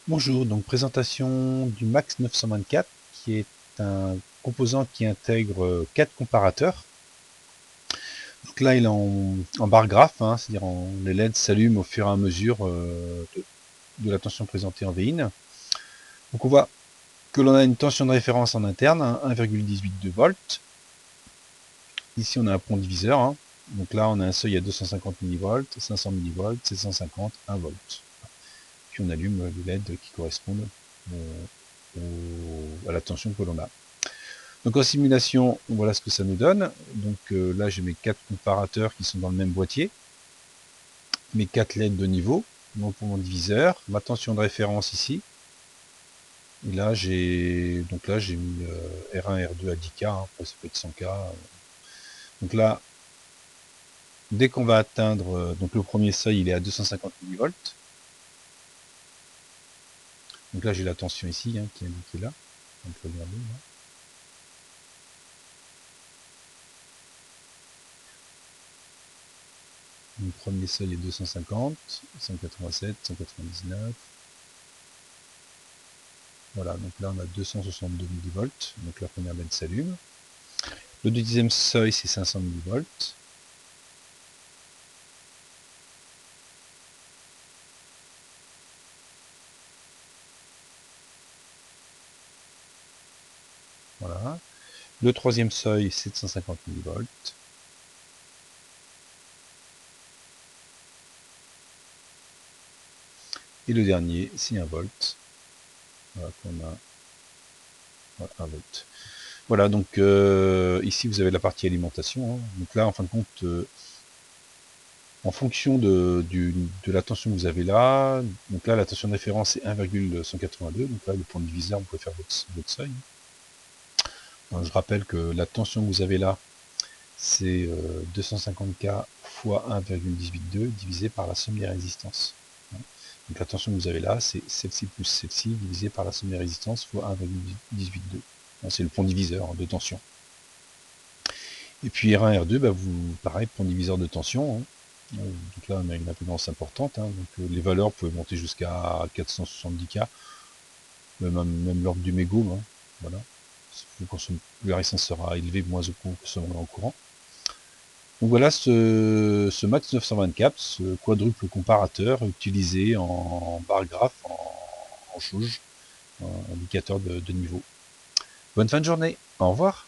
Bonjour, donc présentation du Max 924 qui est un composant qui intègre 4 comparateurs. Donc là il est en bar graphe, hein, c'est-à-dire les LED s'allument au fur et à mesure de la tension présentée en Vin. Donc on voit que l'on a une tension de référence en interne, hein, 1,18 volts. Ici on a un pont diviseur, hein. Donc là on a un seuil à 250 millivolts, 500 millivolts, 750, 1 volt. Puis on allume les LED qui correspondent à la tension que l'on a. Donc en simulation, voilà ce que ça nous donne. Donc là, j'ai mes 4 comparateurs qui sont dans le même boîtier, mes 4 LED de niveau, donc pour mon diviseur, ma tension de référence ici. Et là, j'ai mis R1, R2 à 10K, hein, après ça peut être 100K. Donc là, dès qu'on va atteindre, donc le premier seuil, il est à 250 millivolts. Donc là, j'ai la tension ici, hein, qui est indiquée là. On peut regarder là. Le premier seuil est 250, 187, 199. Voilà, donc là on a 262 millivolts, donc la première LED s'allume. Le deuxième seuil c'est 500 millivolts. Voilà. Le troisième seuil 750 millivolts. Et le dernier c'est 1 volt. Voilà, qu'on a voilà, 1 volt. Voilà, donc ici vous avez la partie alimentation, hein. Donc là en fin de compte, en fonction de la tension que vous avez là, donc là la tension de référence est 1,182, donc là le point diviseur vous pouvez faire votre seuil. Donc, je rappelle que la tension que vous avez là, c'est 250K fois 1,182 divisé par la somme des résistances. Donc la tension que vous avez là, c'est celle-ci plus celle-ci divisé par la somme des résistances fois 1,182. C'est le pont diviseur, hein, de tension. Et puis R1, R2, bah pareil, pont diviseur de tension, hein. Donc là, on a une impédance importante, hein. Donc les valeurs peuvent monter jusqu'à 470K, même l'ordre du mégot, hein. Voilà. Plus la résistance sera élevée, moins vous consommerez en courant. Donc voilà ce Max 924, ce quadruple comparateur utilisé en bar graphe, en jauge, en indicateur de niveau. Bonne fin de journée, au revoir.